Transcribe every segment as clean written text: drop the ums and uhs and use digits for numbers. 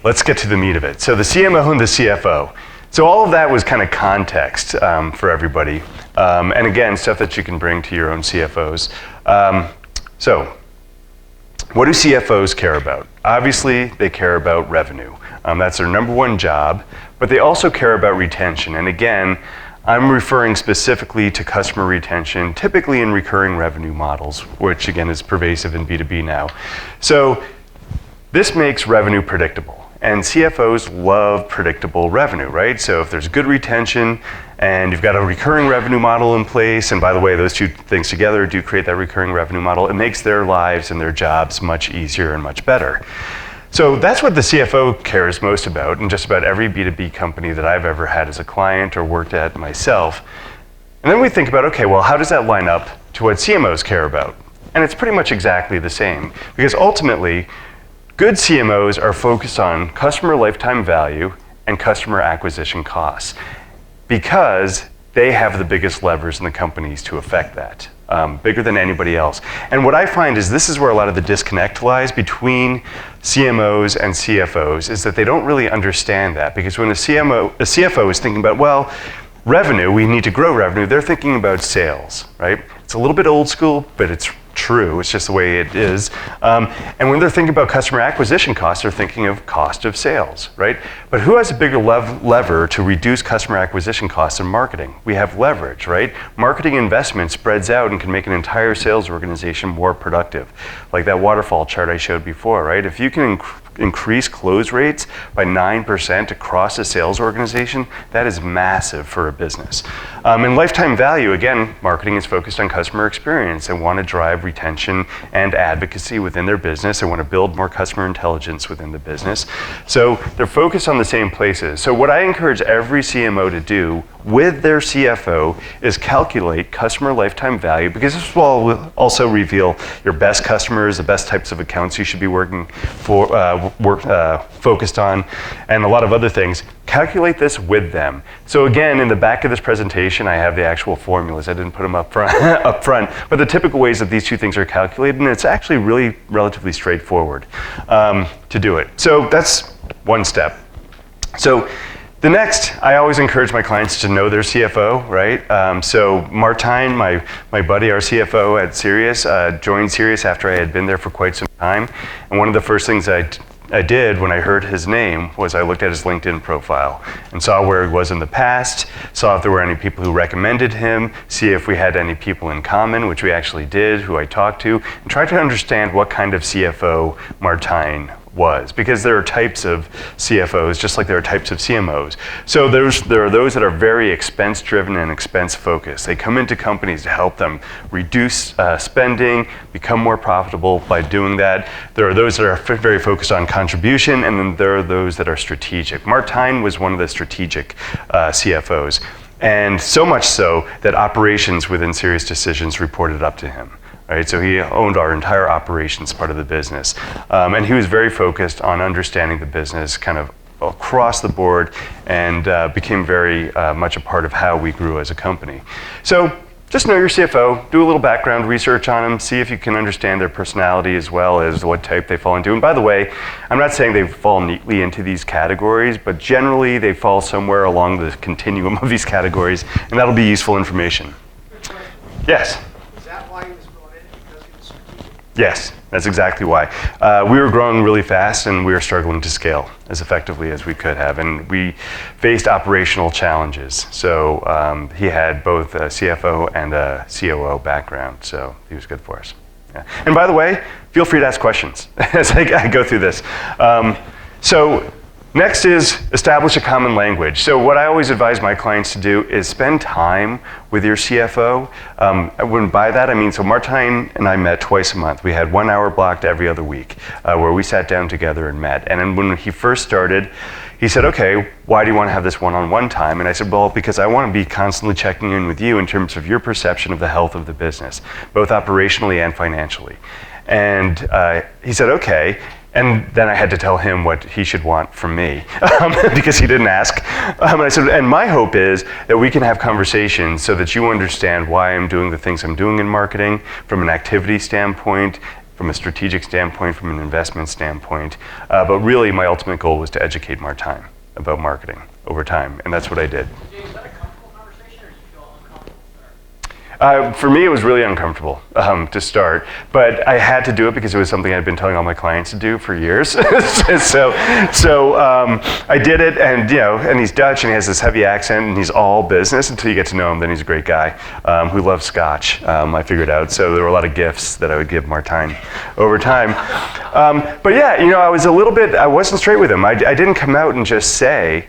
let's get to the meat of it. So the CMO and the CFO. So all of that was kind of context for everybody. And again, stuff that you can bring to your own CFOs. So what do CFOs care about? Obviously, they care about revenue. That's their number one job, but they also care about retention. And again, I'm referring specifically to customer retention, typically in recurring revenue models, which again is pervasive in B2B now. So this makes revenue predictable. And CFOs love predictable revenue, right? So if there's good retention and you've got a recurring revenue model in place, and by the way, those two things together do create that recurring revenue model, it makes their lives and their jobs much easier and much better. So that's what the CFO cares most about in just about every B2B company that I've ever had as a client or worked at myself. And then we think about, okay, well, how does that line up to what CMOs care about? And it's pretty much exactly the same, because ultimately, good CMOs are focused on customer lifetime value and customer acquisition costs because they have the biggest levers in the companies to affect that, bigger than anybody else. And what I find is this is where a lot of the disconnect lies between CMOs and CFOs, is that they don't really understand that, because when a CFO is thinking about, well, revenue, we need to grow revenue, they're thinking about sales, right? It's a little bit old school, but it's true, it's just the way it is. And when they're thinking about customer acquisition costs, they're thinking of cost of sales, right? But who has a bigger lever to reduce customer acquisition costs than marketing? We have leverage, right? Marketing investment spreads out and can make an entire sales organization more productive. Like that waterfall chart I showed before, right? If you can increase close rates by 9% across a sales organization, that is massive for a business. And lifetime value, again, marketing is focused on customer experience and want to drive retention and advocacy within their business. They want to build more customer intelligence within the business. So they're focused on the same places. So what I encourage every CMO to do with their CFO is calculate customer lifetime value, because this will also reveal your best customers, the best types of accounts you should be working for, focused on, and a lot of other things. Calculate this with them. So again, in the back of this presentation, I have the actual formulas. I didn't put them up front, but the typical ways that these two things are calculated, and it's actually really relatively straightforward to do it. So that's one step. So the next, I always encourage my clients to know their CFO, right? So Martijn, my buddy, our CFO at Sirius, joined Sirius after I had been there for quite some time. And one of the first things I did when I heard his name was I looked at his LinkedIn profile and saw where he was in the past, saw if there were any people who recommended him, see if we had any people in common, which we actually did, who I talked to, and tried to understand what kind of CFO Martijn was, because there are types of CFOs just like there are types of CMOs. So there are those that are very expense driven and expense focused. They come into companies to help them reduce spending, become more profitable by doing that. There are those that are very focused on contribution, and then there are those that are strategic. Martijn was one of the strategic CFOs, and so much so that operations within Sirius Decisions reported up to him. Right, so he owned our entire operations part of the business. And he was very focused on understanding the business kind of across the board, and became very much a part of how we grew as a company. So just know your CFO, do a little background research on them, see if you can understand their personality as well as what type they fall into. And by the way, I'm not saying they fall neatly into these categories, but generally they fall somewhere along the continuum of these categories, and that'll be useful information. Yes? Yes, that's exactly why. We were growing really fast and we were struggling to scale as effectively as we could have, and we faced operational challenges. So he had both a CFO and a COO background, so he was good for us. Yeah. And by the way, feel free to ask questions as I go through this. So next is establish a common language. So what I always advise my clients to do is spend time with your CFO. By that I mean, so Martijn and I met twice a month. We had 1 hour blocked every other week where we sat down together and met. And then when he first started, he said, okay, why do you want to have this one-on-one time? And I said, well, because I want to be constantly checking in with you in terms of your perception of the health of the business, both operationally and financially. And he said, okay. And then I had to tell him what he should want from me because he didn't ask. And I said, and my hope is that we can have conversations so that you understand why I'm doing the things I'm doing in marketing from an activity standpoint, from a strategic standpoint, from an investment standpoint. But really, my ultimate goal was to educate Martijn about marketing over time, and that's what I did. Is that a comfortable conversation, or do you feel uncomfortable? For me, it was really uncomfortable to start, but I had to do it because it was something I'd been telling all my clients to do for years. so I did it, and and he's Dutch, and he has this heavy accent, and he's all business until you get to know him. Then he's a great guy who loves Scotch. I figured out, so there were a lot of gifts that I would give Martijn over time. But yeah, I wasn't straight with him. I didn't come out and just say,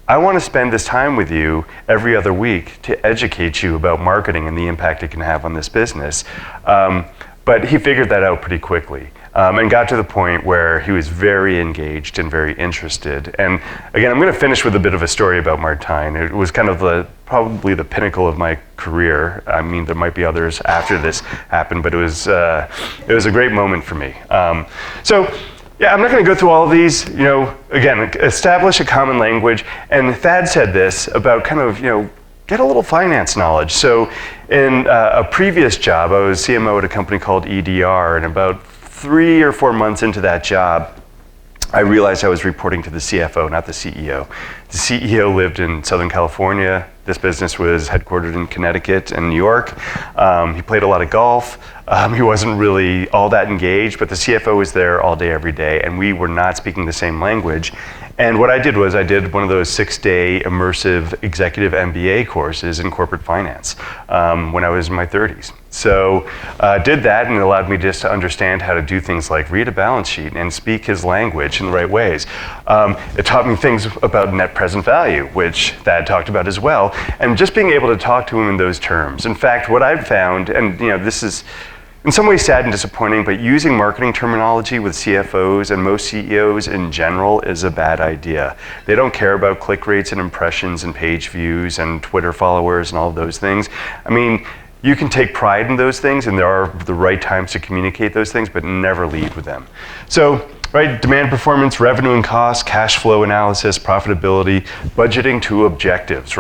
I want to spend this time with you every other week to educate you about marketing and the impact it can have on this business. But he figured that out pretty quickly and got to the point where he was very engaged and very interested. And again, I'm going to finish with a bit of a story about Martijn. It was kind of probably the pinnacle of my career. I mean, there might be others after this happened, but it was a great moment for me. Yeah, I'm not going to go through all of these. Again, establish a common language. And Thad said this about kind of, get a little finance knowledge. So in a previous job, I was CMO at a company called EDR, and about 3 or 4 months into that job, I realized I was reporting to the CFO, not the CEO. The CEO lived in Southern California. This business was headquartered in Connecticut and New York. He played a lot of golf. He wasn't really all that engaged, but the CFO was there all day, every day, and we were not speaking the same language. And what I did was I did one of those 6-day immersive executive MBA courses in corporate finance when I was in my 30s. So did that, and it allowed me just to understand how to do things like read a balance sheet and speak his language in the right ways. It taught me things about net present value, which Thad talked about as well, and just being able to talk to him in those terms. In fact, what I've found, and this is in some ways sad and disappointing, but using marketing terminology with CFOs and most CEOs in general is a bad idea. They don't care about click rates and impressions and page views and Twitter followers and all of those things. I mean, you can take pride in those things, and there are the right times to communicate those things, but never lead with them. So, demand performance, revenue and cost, cash flow analysis, profitability, budgeting to objectives,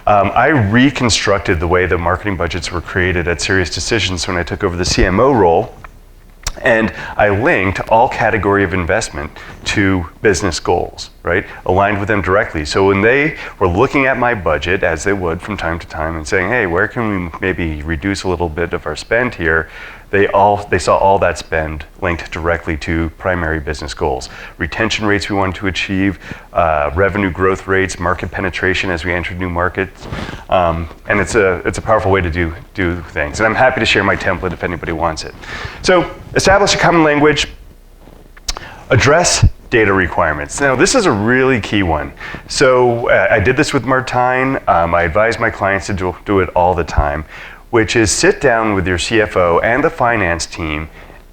I reconstructed the way that marketing budgets were created at SiriusDecisions when I took over the CMO role, and I linked all category of investment to business goals, aligned with them directly. So when they were looking at my budget, as they would from time to time, and saying, hey, where can we maybe reduce a little bit of our spend here, they saw all that spend linked directly to primary business goals. Retention rates we wanted to achieve, revenue growth rates, market penetration as we entered new markets. And it's a powerful way to do things. And I'm happy to share my template if anybody wants it. So establish a common language, address data requirements. Now, this is a really key one. So I did this with Martijn. I advise my clients to do it all the time, which is sit down with your CFO and the finance team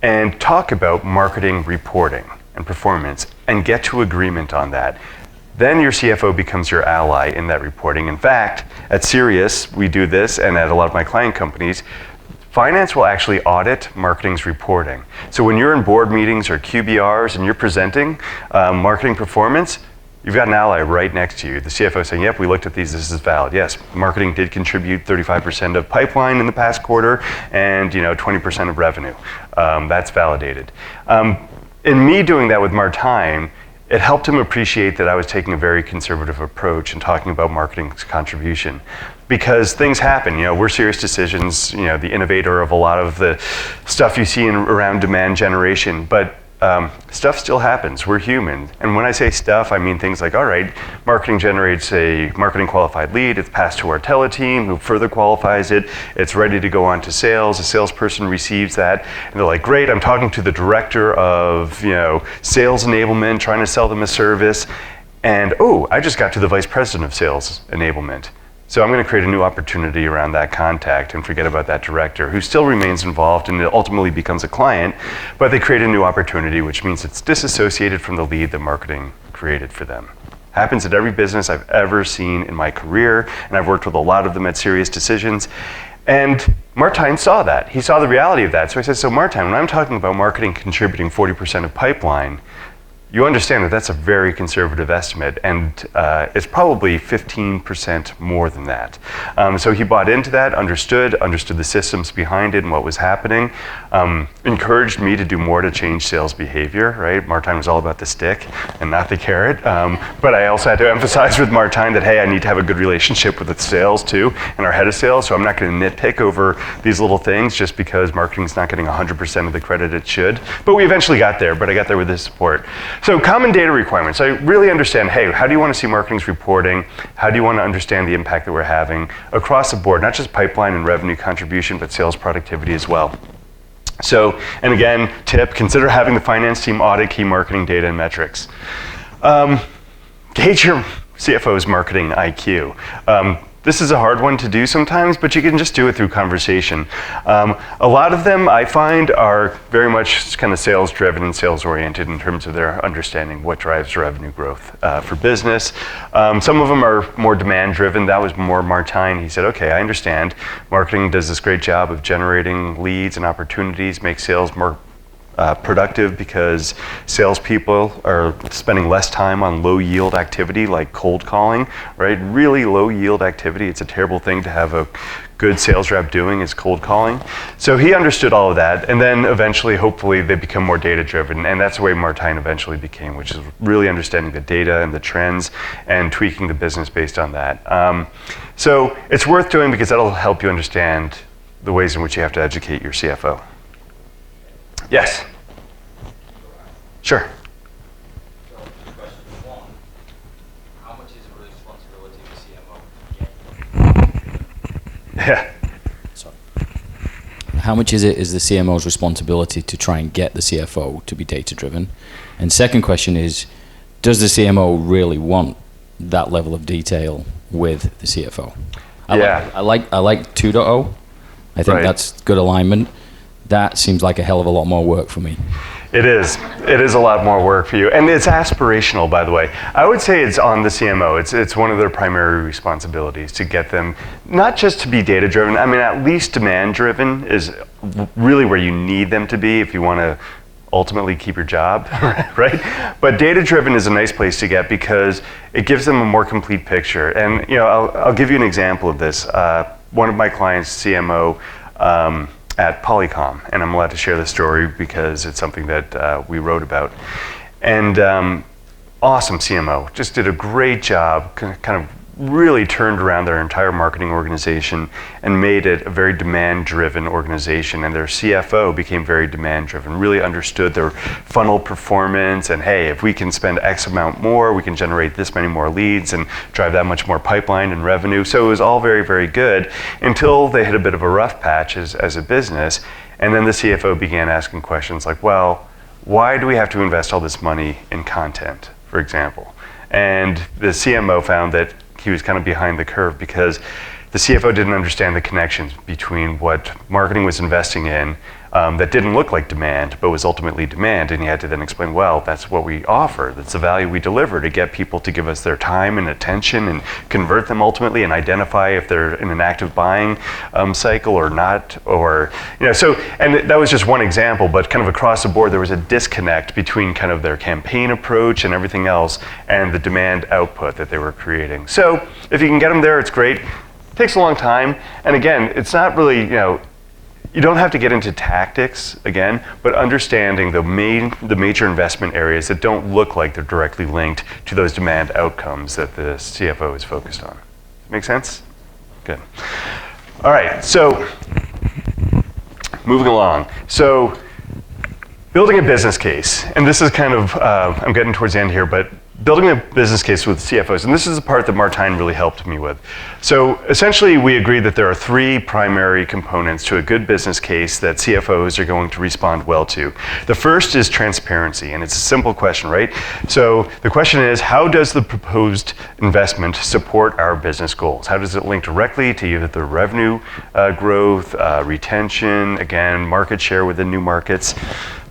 and talk about marketing reporting and performance and get to agreement on that. Then your CFO becomes your ally in that reporting. In fact, at Sirius, we do this, and at a lot of my client companies, finance will actually audit marketing's reporting. So when you're in board meetings or QBRs and you're presenting marketing performance, you've got an ally right next to you. The CFO saying, yep, we looked at these, this is valid. Yes, marketing did contribute 35% of pipeline in the past quarter and 20% of revenue. That's validated. In me doing that with Martijn, it helped him appreciate that I was taking a very conservative approach and talking about marketing's contribution. Because things happen, we're SiriusDecisions, the innovator of a lot of the stuff you see around demand generation, but stuff still happens. We're human. And when I say stuff, I mean things like, all right, marketing generates a marketing qualified lead. It's passed to our tele team who further qualifies it. It's ready to go on to sales. A salesperson receives that. And they're like, great, I'm talking to the director of sales enablement, trying to sell them a service. And I just got to the vice president of sales enablement. So I'm going to create a new opportunity around that contact and forget about that director who still remains involved and ultimately becomes a client, but they create a new opportunity, which means it's disassociated from the lead that marketing created for them. Happens at every business I've ever seen in my career, and I've worked with a lot of them at SiriusDecisions. And Martijn saw that. He saw the reality of that. So I said, so Martijn, when I'm talking about marketing contributing 40% of pipeline, you understand that that's a very conservative estimate, and it's probably 15% more than that. So he bought into that, understood the systems behind it and what was happening, encouraged me to do more to change sales behavior, right? Martijn was all about the stick and not the carrot, but I also had to emphasize with Martijn that, hey, I need to have a good relationship with the sales too, and our head of sales, so I'm not gonna nitpick over these little things just because marketing's not getting 100% of the credit it should. But we eventually got there, but I got there with his support. So common data requirements. I really understand, hey, how do you want to see marketing's reporting? How do you want to understand the impact that we're having across the board, not just pipeline and revenue contribution, but sales productivity as well. So, and again, tip, consider having the finance team audit key marketing data and metrics. Gauge your CFO's marketing IQ. This is a hard one to do sometimes, but you can just do it through conversation. A lot of them I find are very much kind of sales driven and sales oriented in terms of their understanding what drives revenue growth for business. Some of them are more demand driven. That was more Martijn. He said, okay, I understand. Marketing does this great job of generating leads and opportunities, make sales more productive because salespeople are spending less time on low yield activity like cold calling, right? Really low yield activity. It's a terrible thing to have a good sales rep doing is cold calling. So he understood all of that, and then eventually, hopefully, they become more data driven, and that's the way Martijn eventually became, which is really understanding the data and the trends and tweaking the business based on that. So it's worth doing because that'll help you understand the ways in which you have to educate your CFO. Yes. Sure. So, question one, how much is a responsibility of the CMO? Yeah. Sorry. How much is the CMO's responsibility to try and get the CFO to be data-driven? And second question is, does the CMO really want that level of detail with the CFO? I like 2.0. I think that's good alignment. That seems like a hell of a lot more work for me. It is. It is a lot more work for you. And it's aspirational, by the way. I would say it's on the CMO. It's one of their primary responsibilities to get them, not just to be data-driven, I mean, at least demand-driven is really where you need them to be if you want to ultimately keep your job, right? But data-driven is a nice place to get because it gives them a more complete picture. And I'll give you an example of this. One of my clients, CMO, at Polycom, and I'm allowed to share this story because it's something that we wrote about. And awesome CMO, just did a great job, kind of really turned around their entire marketing organization and made it a very demand-driven organization, and their CFO became very demand-driven, really understood their funnel performance, and hey, if we can spend X amount more, we can generate this many more leads and drive that much more pipeline and revenue. So it was all very, very good until they hit a bit of a rough patch as a business, and then the CFO began asking questions like, well, why do we have to invest all this money in content, for example? And the CMO found that he was kind of behind the curve because the CFO didn't understand the connections between what marketing was investing in that didn't look like demand, but was ultimately demand. And he had to then explain, well, that's what we offer. That's the value we deliver to get people to give us their time and attention and convert them ultimately and identify if they're in an active buying cycle or not. Or, so, and that was just one example, but kind of across the board, there was a disconnect between kind of their campaign approach and everything else and the demand output that they were creating. So if you can get them there, it's great. It takes a long time. And again, it's not really, you don't have to get into tactics again, but understanding the major investment areas that don't look like they're directly linked to those demand outcomes that the CFO is focused on. Make sense? Good. All right, so moving along. So building a business case, and this is kind of, I'm getting towards the end here, but building a business case with CFOs, and this is the part that Martijn really helped me with. So essentially, we agreed that there are three primary components to a good business case that CFOs are going to respond well to. The first is transparency, and it's a simple question, right? So the question is, how does the proposed investment support our business goals? How does it link directly to either the revenue growth, retention, again, market share within new markets?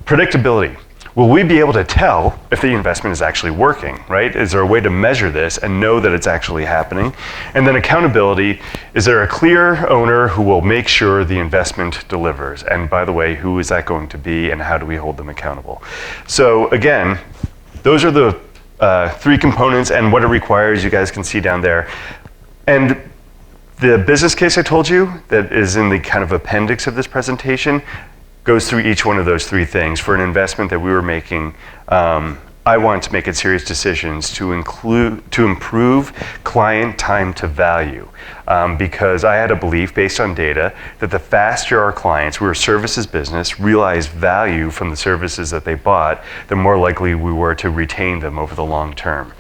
Predictability. Will we be able to tell if the investment is actually working, right? Is there a way to measure this and know that it's actually happening? And then accountability, is there a clear owner who will make sure the investment delivers? And by the way, who is that going to be and how do we hold them accountable? So again, those are the 3 components and what it requires. You guys can see down there. And the business case I told you that is in the kind of appendix of this presentation goes through each one of those 3 things. For an investment that we were making, I wanted to make it serious decisions to improve client time to value, because I had a belief based on data that the faster our clients, we're a services business, realized value from the services that they bought, the more likely we were to retain them over the long term.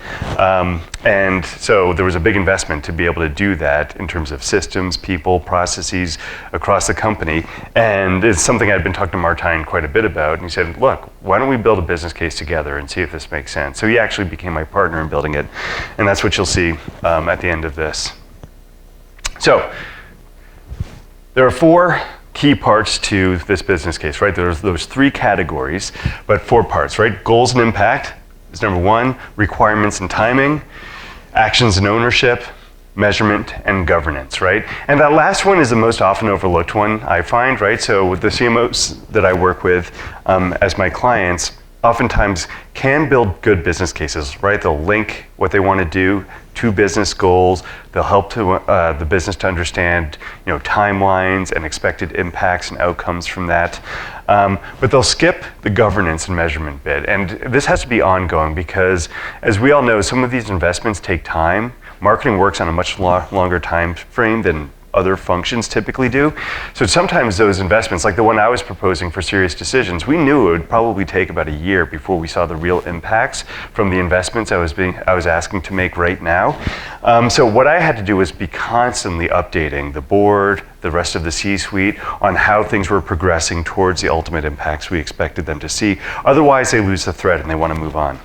And so there was a big investment to be able to do that in terms of systems, people, processes across the company. And it's something I'd been talking to Martijn quite a bit about. And he said, look, why don't we build a business case together and see if this makes sense? So he actually became my partner in building it. And that's what you'll see at the end of this. So there are 4 key parts to this business case, right? There's those 3 categories, but 4 parts, right? Goals and impact is number 1, requirements and timing, actions and ownership, measurement and governance, right? And that last one is the most often overlooked one, I find, right? So with the CMOs that I work with as my clients, oftentimes can build good business cases, right? They'll link what they want to do to business goals. They'll help to the business to understand, timelines and expected impacts and outcomes from that. But they'll skip the governance and measurement bit. And this has to be ongoing because, as we all know, some of these investments take time. Marketing works on a much longer time frame than other functions typically do. So sometimes those investments, like the one I was proposing for serious decisions, we knew it would probably take about a year before we saw the real impacts from the investments I was asking to make right now. So what I had to do was be constantly updating the board, the rest of the C-suite on how things were progressing towards the ultimate impacts we expected them to see. Otherwise, they lose the thread and they want to move on.